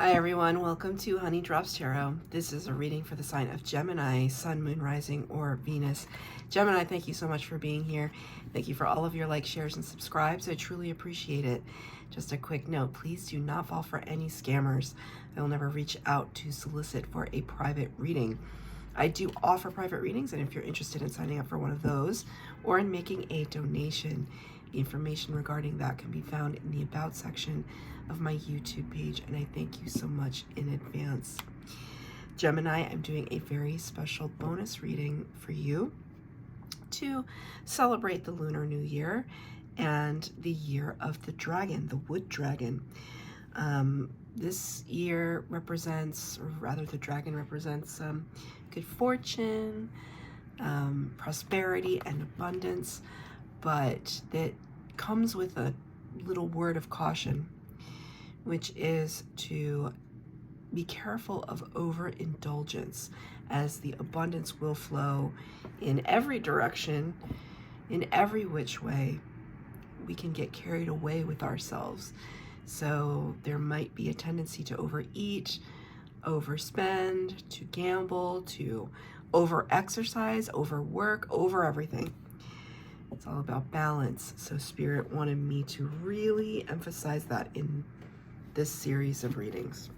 Hi everyone, welcome to Honey Drops Tarot. This is a reading for the sign of Gemini, Sun, Moon, Rising, or Venus. Gemini, thank you so much for being here. Thank you for all of your likes, shares, and subscribes. I truly appreciate it. Just a quick note, please do not fall for any scammers. I will never reach out to solicit for a private reading. I do offer private readings, and if you're interested in signing up for one of those or in making a donation, the information regarding that can be found in the About section of my YouTube page, and I thank you so much in advance. Gemini, I'm doing a very special bonus reading for you to celebrate the Lunar New Year and the year of the dragon, the wood dragon. This year represents, or rather the dragon represents good fortune, prosperity, and abundance, but that comes with a little word of caution, which is to be careful of overindulgence, as the abundance will flow in every direction, in every which way. We can get carried away with ourselves. So there might be a tendency to overeat, overspend, to gamble, to over-exercise, overwork, over everything. It's all about balance. So Spirit wanted me to really emphasize that in this series of readings.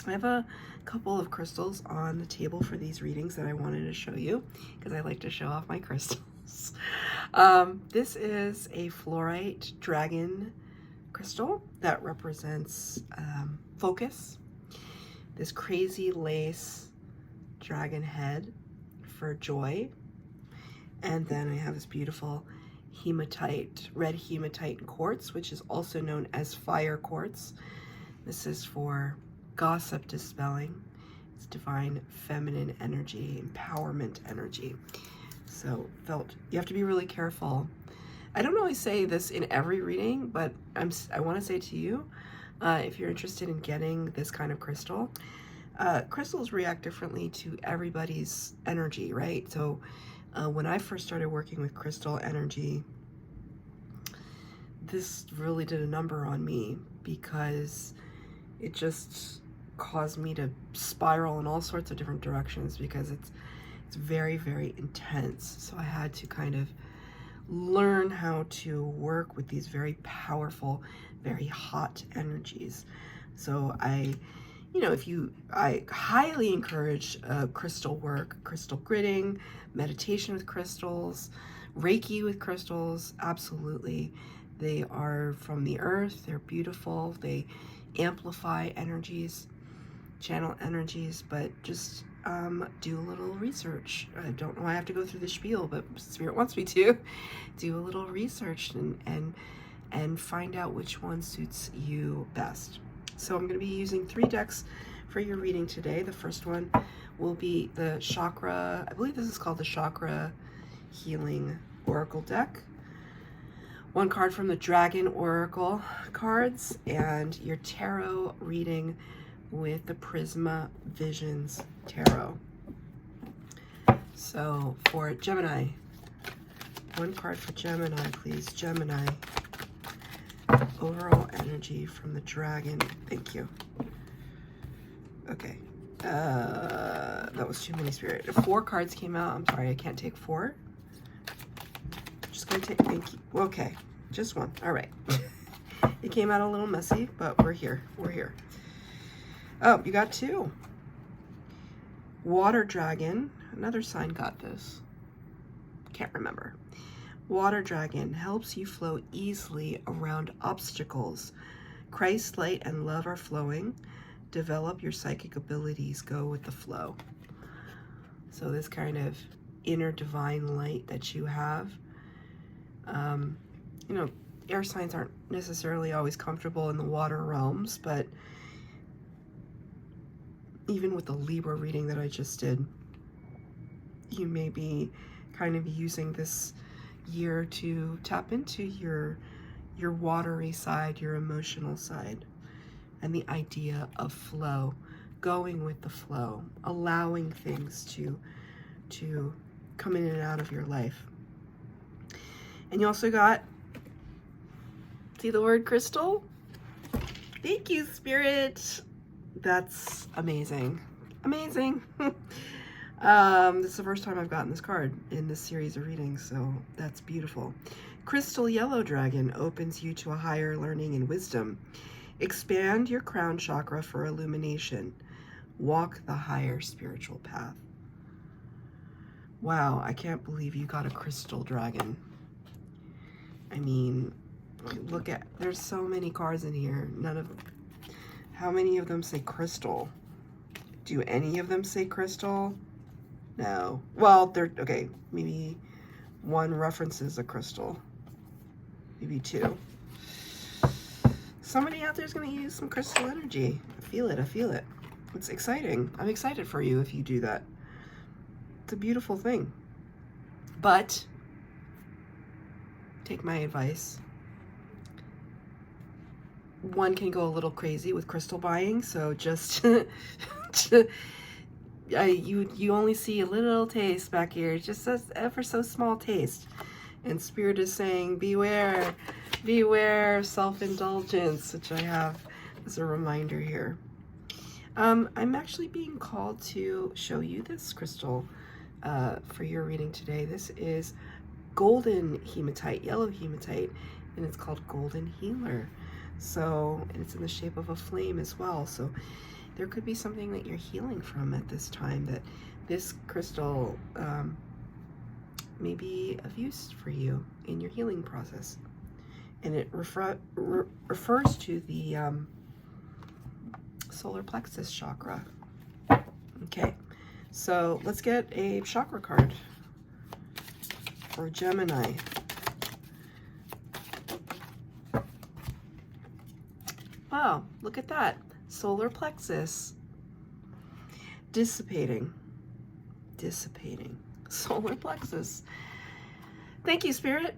I have a couple of crystals on the table for these readings that I wanted to show you because I like to show off my crystals. This is a fluorite dragon crystal that represents focus. This crazy lace dragon head for joy. And then I have this beautiful hematite, red hematite quartz, which is also known as fire quartz. This is for gossip dispelling. It's divine feminine energy, empowerment energy. So you have to be really careful. I don't always say this in every reading, but I want to say to you, if you're interested in getting this kind of crystal, crystals react differently to everybody's energy, right? So when I first started working with crystal energy, this really did a number on me because it just caused me to spiral in all sorts of different directions because it's very, very intense. So I had to kind of learn how to work with these very powerful, very hot energies. So I highly encourage crystal work, crystal gritting, meditation with crystals, Reiki with crystals. Absolutely. They are from the earth. They're beautiful. They amplify energies, channel energies, but just do a little research. I don't know why I have to go through the spiel, but Spirit wants me to. Do a little research and find out which one suits you best. So I'm going to be using 3 decks for your reading today. The first one will be the chakra, I believe this is called the Chakra Healing Oracle deck. 1 card from the Dragon Oracle cards, and your tarot reading with the Prisma Visions Tarot. So for Gemini, 1 card for Gemini, please. Gemini. Overall energy from the dragon. Thank you. Okay. That was too many, Spirit. 4 cards came out. I'm sorry, I can't take 4. Just gonna take, thank you. Okay, just 1. All right. It came out a little messy, but we're here. We're here. Oh, you got 2. Water dragon. Another sign got this. Can't remember. Water dragon helps you flow easily around obstacles. Christ's light and love are flowing. Develop your psychic abilities. Go with the flow. So this kind of inner divine light that you have. Air signs aren't necessarily always comfortable in the water realms, but even with the Libra reading that I just did, you may be kind of using this year to tap into your watery side, your emotional side, and the idea of flow, going with the flow, allowing things to come in and out of your life. And you also got, see the word crystal? Thank you, Spirit. That's amazing. Amazing. This is the first time I've gotten this card in this series of readings, so that's beautiful. Crystal Yellow Dragon opens you to a higher learning and wisdom. Expand your crown chakra for illumination. Walk the higher spiritual path. Wow, I can't believe you got a crystal dragon. I mean, look at, there's so many cards in here. None of them. How many of them say crystal? Do any of them say crystal? No. Well, they're, okay, maybe one references a crystal. Maybe two. Somebody out there is going to use some crystal energy. I feel it. I feel it. It's exciting. I'm excited for you if you do that. It's a beautiful thing. But take my advice. One can go a little crazy with crystal buying, so just you only see a little taste back here, just an ever so small taste. And Spirit is saying, beware, beware self-indulgence, which I have as a reminder here. I'm actually being called to show you this crystal for your reading today. This is golden hematite, yellow hematite, and it's called Golden Healer. So, and it's in the shape of a flame as well. So there could be something that you're healing from at this time, that this crystal may be of use for you in your healing process. And it refers to the solar plexus chakra. Okay, so let's get a chakra card for Gemini. Wow, look at that. Solar plexus. Dissipating. Dissipating. Solar plexus. Thank you, Spirit.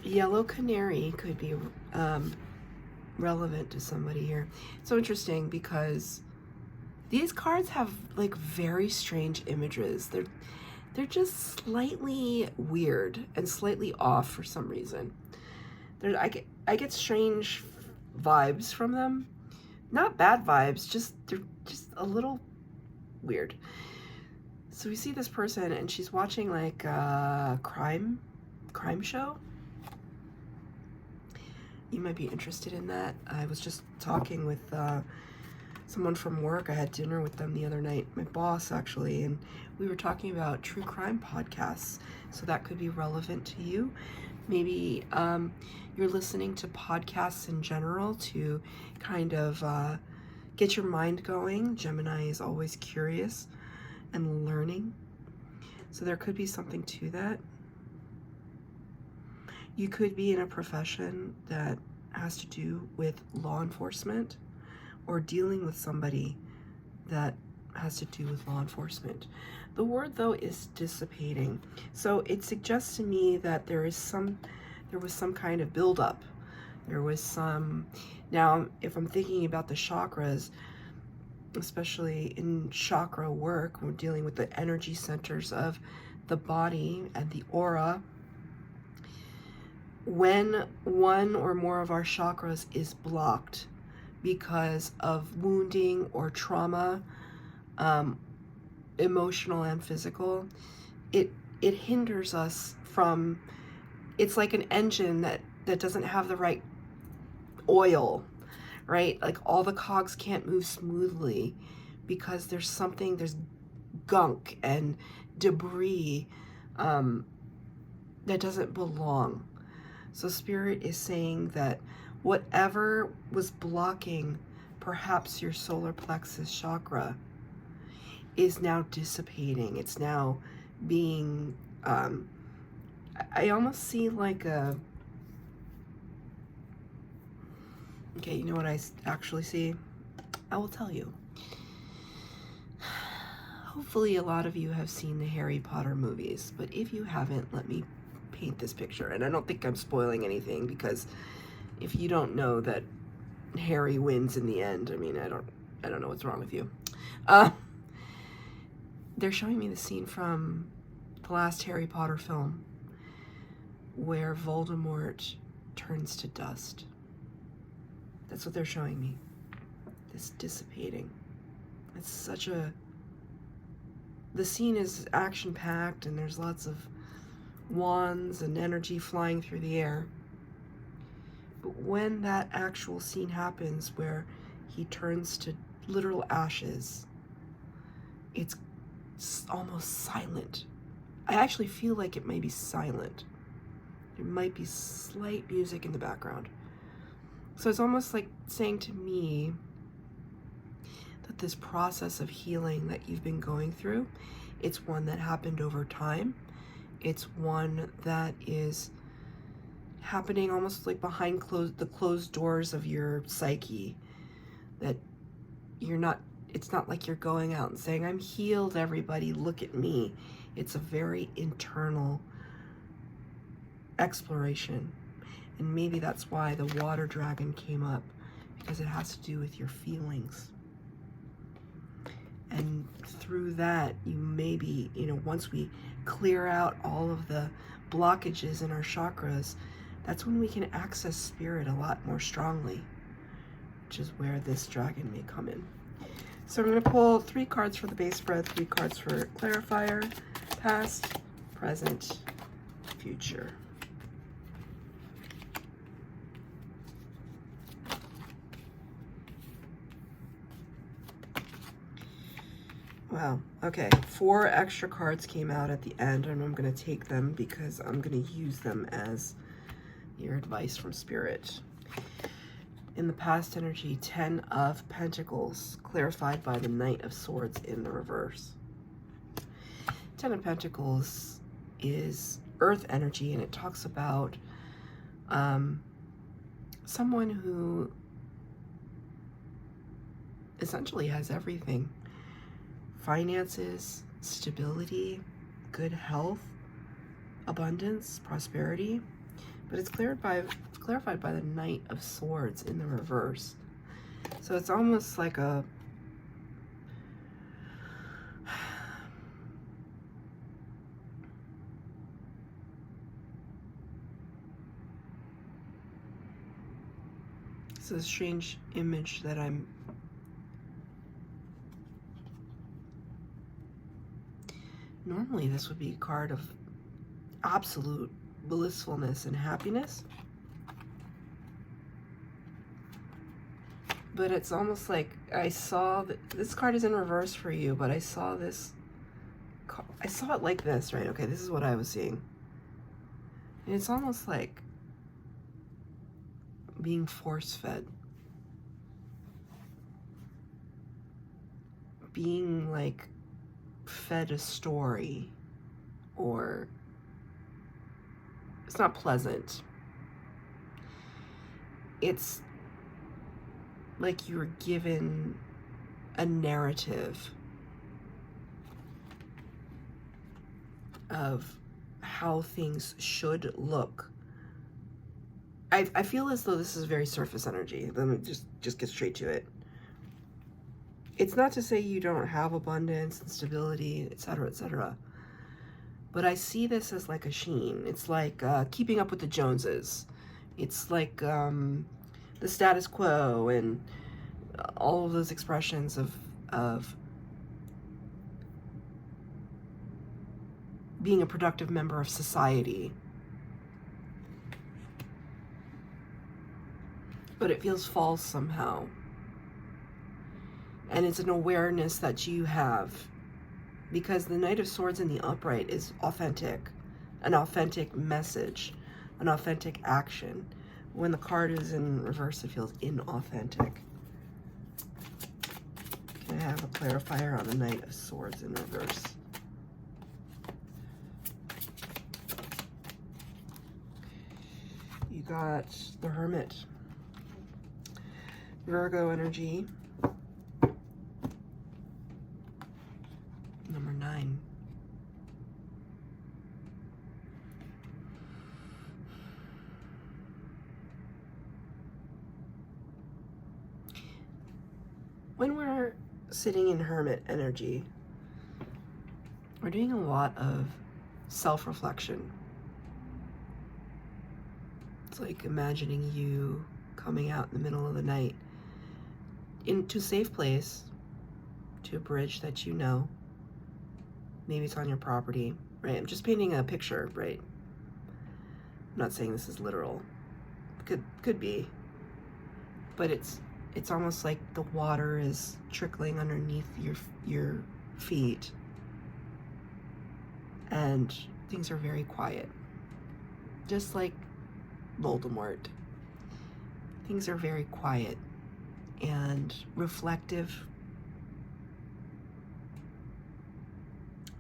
Yellow canary could be relevant to somebody here. It's so interesting because these cards have like very strange images. They're just slightly weird and slightly off for some reason. I get strange vibes from them. Not bad vibes, they're just a little weird. So we see this person and she's watching like a crime show. You might be interested in that. I was just talking with someone from work. I had dinner with them the other night, my boss actually, and we were talking about true crime podcasts. So that could be relevant to you. Maybe you're listening to podcasts in general to kind of get your mind going. Gemini is always curious and learning. So there could be something to that. You could be in a profession that has to do with law enforcement or dealing with somebody that has to do with law enforcement. The word though is dissipating. So it suggests to me that there was some kind of buildup. There was some, now if I'm thinking about the chakras, especially in chakra work, we're dealing with the energy centers of the body and the aura. When one or more of our chakras is blocked because of wounding or trauma, emotional and physical, it hinders us from, it's like an engine that doesn't have the right oil, right? Like all the cogs can't move smoothly because there's gunk and debris that doesn't belong. So Spirit is saying that whatever was blocking perhaps your solar plexus chakra is now dissipating. It's now being, I almost see like a, okay, you know what I actually see? I will tell you. Hopefully a lot of you have seen the Harry Potter movies, but if you haven't, let me paint this picture. And I don't think I'm spoiling anything, because if you don't know that Harry wins in the end, I mean, I don't know what's wrong with you. They're showing me the scene from the last Harry Potter film where Voldemort turns to dust. That's what they're showing me. this dissipating. It's such a, the scene is action-packed and there's lots of wands and energy flying through the air. But when that actual scene happens where he turns to literal ashes, it's almost silent. I actually feel like it may be silent. There might be slight music in the background. So it's almost like saying to me that this process of healing that you've been going through, it's one that happened over time. It's one that is happening almost like behind the closed doors of your psyche, that you're not, it's not like you're going out and saying, I'm healed, everybody, look at me. It's a very internal exploration. And maybe that's why the water dragon came up, because it has to do with your feelings. And through that, you maybe, once we clear out all of the blockages in our chakras, that's when we can access spirit a lot more strongly, which is where this dragon may come in. So I'm going to pull 3 cards for the base spread, 3 cards for clarifier, past, present, future. Wow, okay, 4 extra cards came out at the end, and I'm going to take them because I'm going to use them as your advice from Spirit. In the past energy, 10 of Pentacles, clarified by the Knight of Swords in the reverse. 10 of Pentacles is earth energy, and it talks about someone who essentially has everything. Finances, stability, good health, abundance, prosperity, but it's clarified by the Knight of Swords in the reverse. So it's almost like a it's a strange image that I'm normally this would be a card of absolute blissfulness and happiness. But it's almost like I saw that this card is in reverse for you, but I saw this, I saw it like this, right? Okay, this is what I was seeing. And it's almost like being force-fed. Being like fed a story, or it's not pleasant. It's like you were given a narrative of how things should look. I feel as though this is very surface energy. Let me just get straight to it. It's not to say you don't have abundance and stability, etc., etc. But I see this as like a sheen. It's like keeping up with the Joneses. It's like the status quo and all of those expressions of being a productive member of society. But it feels false somehow. And it's an awareness that you have, because the Knight of Swords in the upright is authentic, an authentic message, an authentic action. When the card is in reverse, it feels inauthentic. Can I have a clarifier on the Knight of Swords in reverse? You got the Hermit. Virgo energy. Number 9. When we're sitting in Hermit energy, we're doing a lot of self-reflection. It's like imagining you coming out in the middle of the night into a safe place, to a bridge that you know. Maybe it's on your property, right? I'm just painting a picture, right? I'm not saying this is literal. Could be. But it's almost like the water is trickling underneath your feet. And things are very quiet. Just like Voldemort. Things are very quiet and reflective.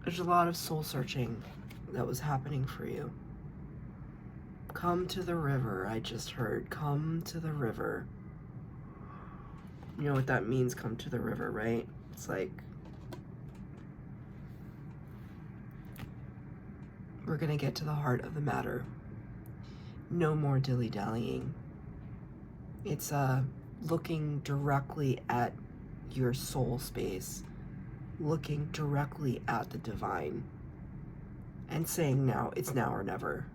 There's a lot of soul searching that was happening for you. Come to the river, I just heard. Come to the river. You know what that means, come to the river, right? It's like, we're gonna get to the heart of the matter. No more dilly-dallying. It's looking directly at your soul space, looking directly at the divine, and saying now, it's now or never.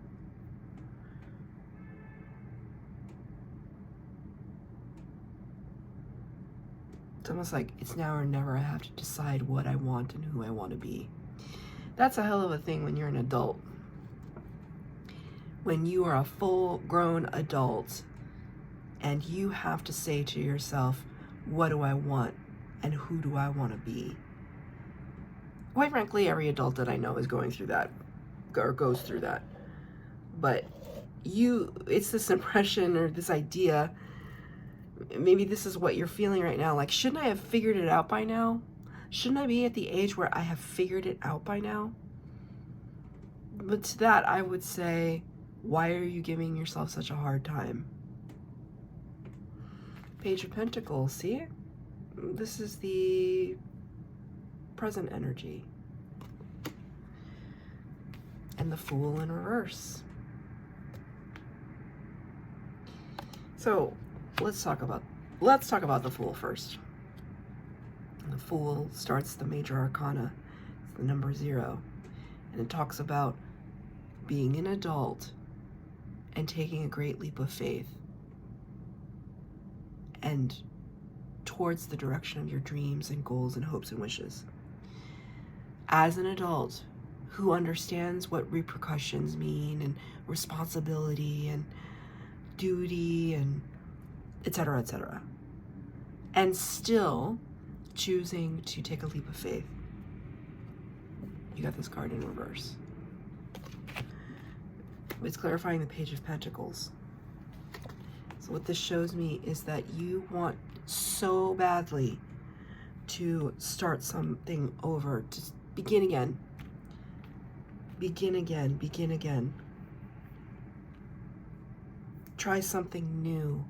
It's almost like it's now or never. I have to decide what I want and who I want to be. That's a hell of a thing when you're an adult. When you are a full-grown adult and you have to say to yourself, what do I want and who do I want to be? Quite frankly, every adult that I know is going through that or goes through that. But it's this impression or this idea, maybe this is what you're feeling right now, like, shouldn't I have figured it out by now? Shouldn't I be at the age where I have figured it out by now? But to that, I would say, why are you giving yourself such a hard time? Page of Pentacles, see? This is the present energy. And the Fool in reverse. So let's talk about the Fool first. The Fool starts the major arcana, it's the number 0, and it talks about being an adult and taking a great leap of faith and towards the direction of your dreams and goals and hopes and wishes. As an adult who understands what repercussions mean and responsibility and duty and etc., etc., and still choosing to take a leap of faith. You got this card in reverse. It's clarifying the Page of Pentacles. So what this shows me is that you want so badly to start something over, to begin again. Begin again, begin again. Try something new.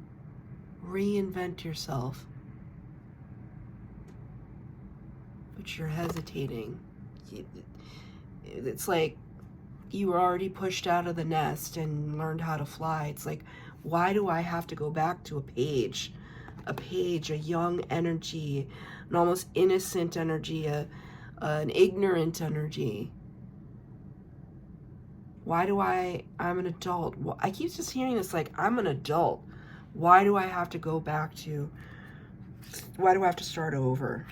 Reinvent yourself. But you're hesitating. It's like you were already pushed out of the nest and learned how to fly. It's like, why do I have to go back to a page, a young energy, an almost innocent energy, an ignorant energy? Why do I'm an adult. I keep just hearing this, like, I'm an adult. Why do I have to go back to, why do I have to start over?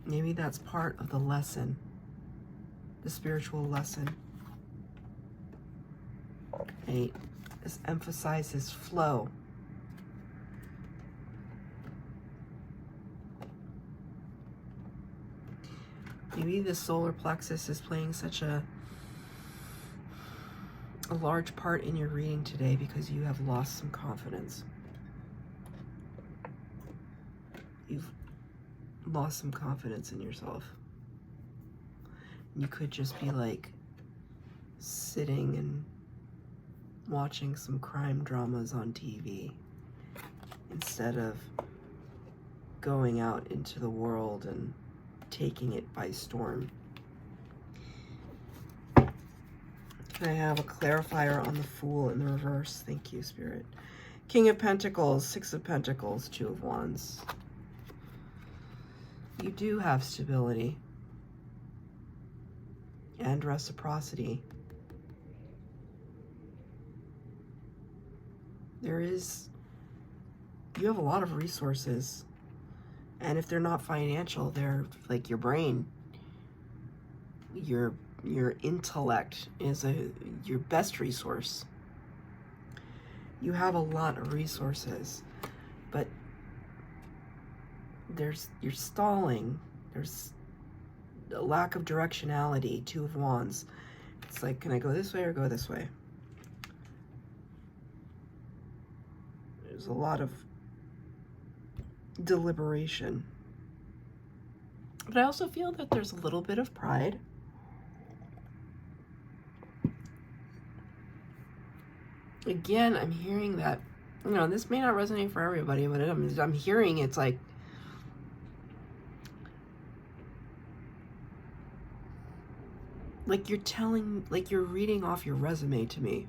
Maybe that's part of the lesson, the spiritual lesson. Right? This emphasizes flow. Maybe the solar plexus is playing such a large part in your reading today because you have lost some confidence. You've lost some confidence in yourself. You could just be like sitting and watching some crime dramas on TV instead of going out into the world and taking it by storm. Can I have a clarifier on the Fool in the reverse? Thank you, Spirit. King of Pentacles, 6 of Pentacles, 2 of Wands. You do have stability and reciprocity. There is You have a lot of resources. And if they're not financial, they're like your brain. Your intellect is your best resource. You have a lot of resources, but you're stalling. There's a lack of directionality. Two of Wands. It's like, can I go this way or go this way? There's a lot of deliberation. But I also feel that there's a little bit of pride. Again, I'm hearing that, you know, this may not resonate for everybody, but I'm hearing it's like, you're reading off your resume to me.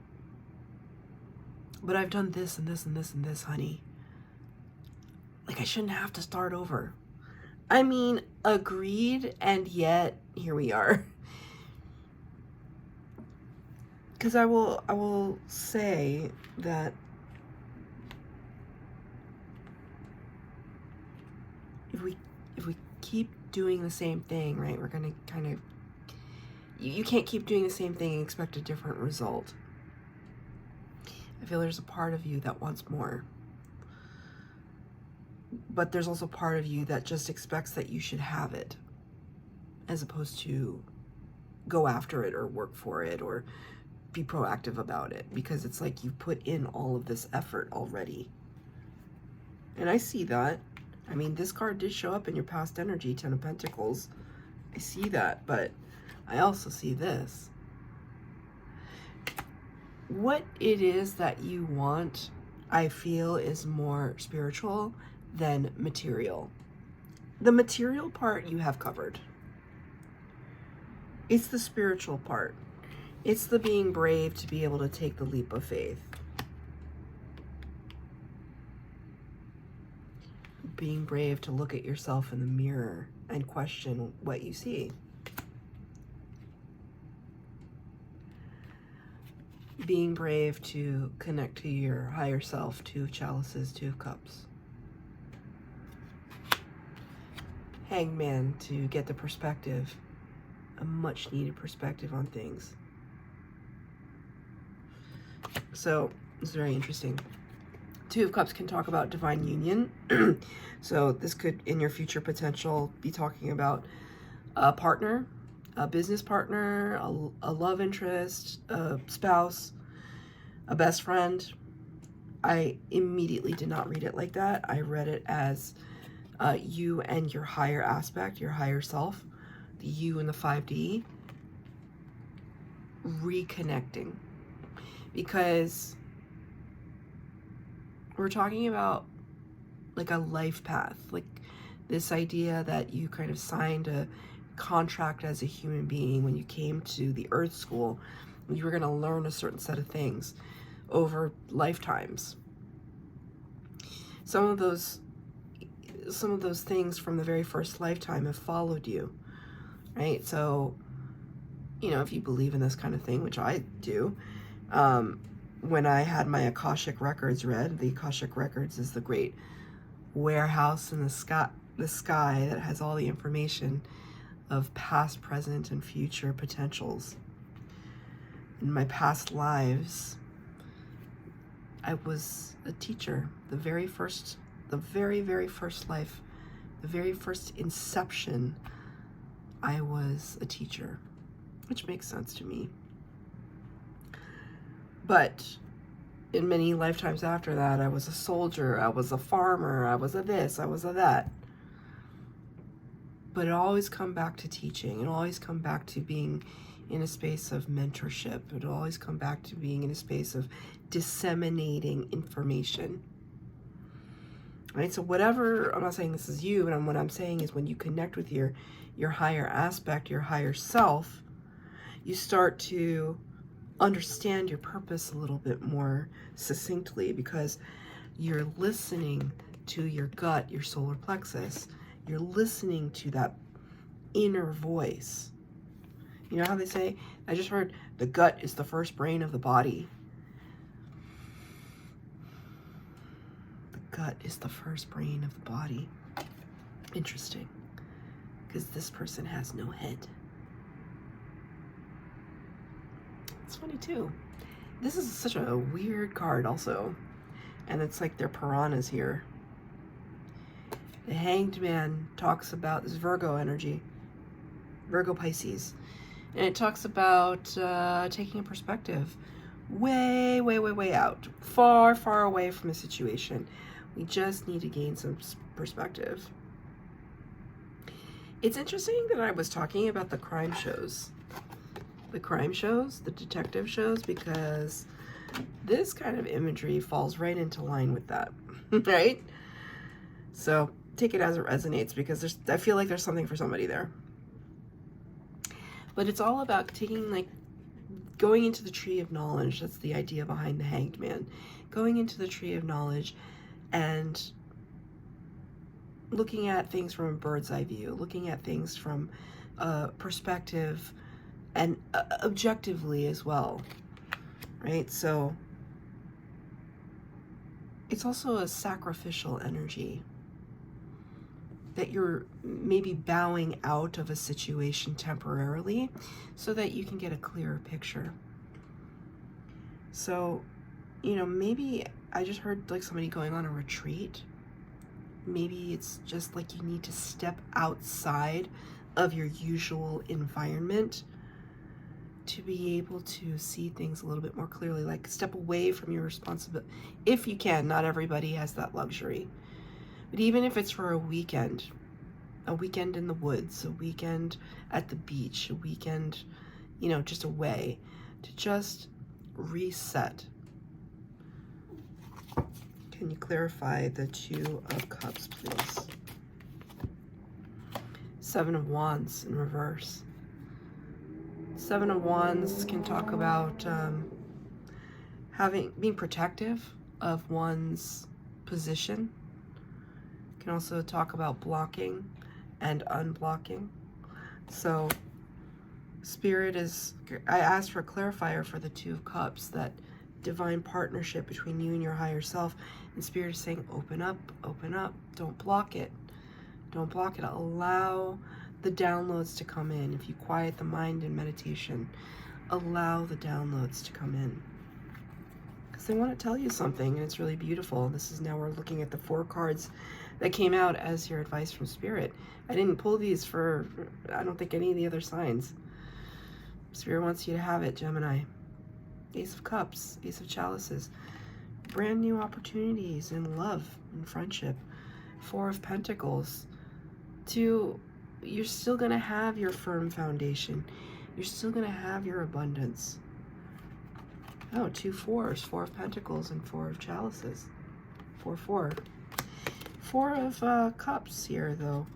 But I've done this and this and this and this, honey. Like, I shouldn't have to start over. I mean, agreed, and yet here we are. Because I will say that if we keep doing the same thing, right, we're gonna kind of, you can't keep doing the same thing and expect a different result. I feel there's a part of you that wants more. But there's also part of you that just expects that you should have it, as opposed to go after it or work for it or be proactive about it, because it's like you've put in all of this effort already. And I see that. I mean, this card did show up in your past energy, Ten of Pentacles. I see that, but I also see this. What it is that you want, I feel, is more spiritual than material. The material part you have covered. It's the spiritual part. It's the being brave to be able to take the leap of faith. Being brave to look at yourself in the mirror and question what you see. Being brave to connect to your higher self, Two of Chalices, Two of Cups. Hangman to get the perspective, a much needed perspective on things. So it's very interesting. Two of Cups can talk about divine union. So this could, in your future potential, be talking about a partner, a business partner, a love interest, a spouse, a best friend. I immediately did not read it like that. I read it as you and your higher aspect, your higher self, the you and the 5D, reconnecting. Because we're talking about like a life path, like this idea that you kind of signed a contract as a human being when you came to the Earth School. You were going to learn a certain set of things over lifetimes. Some of those things from the very first lifetime have followed you, right? So, you know, if you believe in this kind of thing, which I do, when I had my Akashic Records read, the Akashic Records is the great warehouse in the sky that has all the information of past, present, and future potentials. In my past lives, I was a teacher. The very, very first life, the very first inception, I was a teacher, which makes sense to me. But in many lifetimes after that, I was a soldier, I was a farmer, I was a this, I was a that. But it always come back to teaching. It always come back to being in a space of mentorship. It always come back to being in a space of disseminating information. Right? So whatever, I'm not saying this is you, but what I'm saying is when you connect with your higher aspect, your higher self, you start to understand your purpose a little bit more succinctly, because you're listening to your gut, your solar plexus. You're listening to that inner voice. You know how they say, I just heard the gut is the first brain of the body. The gut is the first brain of the body. Interesting, because this person has no head. It's funny too. This is such a weird card also. And it's like they're piranhas here. The Hanged Man talks about this Virgo energy. Virgo Pisces. And it talks about taking a perspective way, way, way, way out. Far, far away from a situation. We just need to gain some perspective. It's interesting that I was talking about the crime shows. The crime shows, the detective shows, because this kind of imagery falls right into line with that, right? So take it as it resonates, because I feel like there's something for somebody there. But it's all about going into the tree of knowledge. That's the idea behind the Hanged Man. Going into the tree of knowledge and looking at things from a bird's eye view, looking at things from a perspective and objectively as well, right? So it's also a sacrificial energy, that you're maybe bowing out of a situation temporarily so that you can get a clearer picture. So, you know, maybe I just heard like somebody going on a retreat. Maybe it's just like you need to step outside of your usual environment to be able to see things a little bit more clearly, like step away from your responsibility. If you can, not everybody has that luxury. But even if it's for a weekend in the woods, a weekend at the beach, a weekend, you know, just away, to just reset. Can you clarify the Two of Cups, please? Seven of Wands in reverse. Seven of Wands can talk about being protective of one's position. Can also talk about blocking and unblocking. So Spirit I asked for a clarifier for the Two of Cups, that divine partnership between you and your higher self. And Spirit is saying, open up, don't block it. Don't block it. Allow the downloads to come in. If you quiet the mind in meditation, allow the downloads to come in. Because they want to tell you something, and it's really beautiful. This is now we're looking at the 4 cards that came out as your advice from Spirit. I didn't pull these for, I don't think, any of the other signs. Spirit wants you to have it, Gemini. Ace of Cups, Ace of Chalices. Brand new opportunities in love and friendship. 4 of Pentacles. You're still going to have your firm foundation. You're still going to have your abundance. Oh, 2 fours, 4 of Pentacles and 4 of Chalices. 4. 4 of Cups here, though.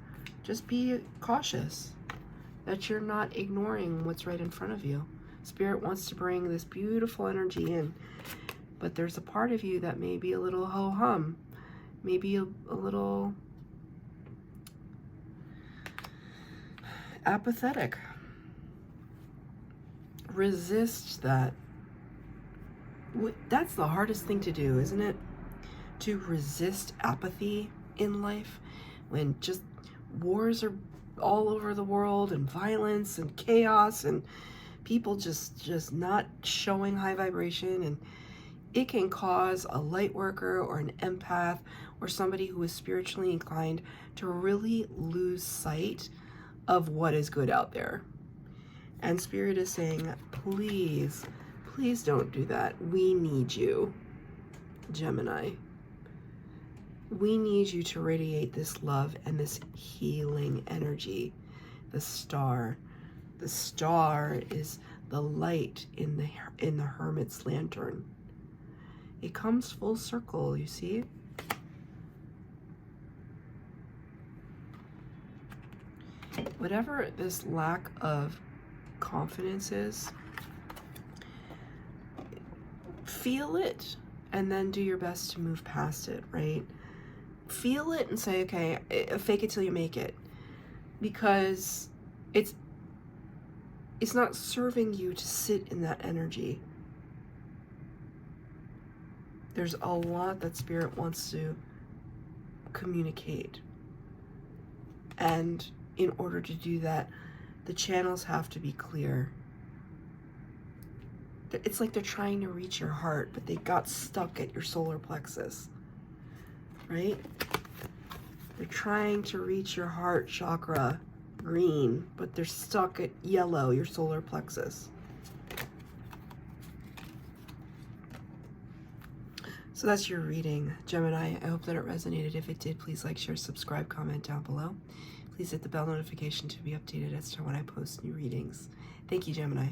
Just be cautious that you're not ignoring what's right in front of you. Spirit wants to bring this beautiful energy in, but there's a part of you that may be a little ho-hum, maybe a little apathetic. Resist that. That's the hardest thing to do, isn't it? To resist apathy in life, when just wars are all over the world, and violence and chaos, and people just not showing high vibration. And it can cause a light worker or an empath or somebody who is spiritually inclined to really lose sight of what is good out there. And Spirit is saying, please don't do that. We need you, Gemini. We need you to radiate this love and this healing energy. The star. The star is the light in the hermit's lantern. It comes full circle, you see? Whatever this lack of confidence is, feel it and then do your best to move past it, right? Feel it and say, okay, fake it till you make it. Because it's not serving you to sit in that energy. There's a lot that Spirit wants to communicate. And in order to do that, the channels have to be clear. It's like they're trying to reach your heart, but they got stuck at your solar plexus, right? They're trying to reach your heart chakra, green, but they're stuck at yellow, your solar plexus. So that's your reading, Gemini. I hope that it resonated. If it did, please like, share, subscribe, comment down below. Please hit the bell notification to be updated as to when I post new readings. Thank you, Gemini.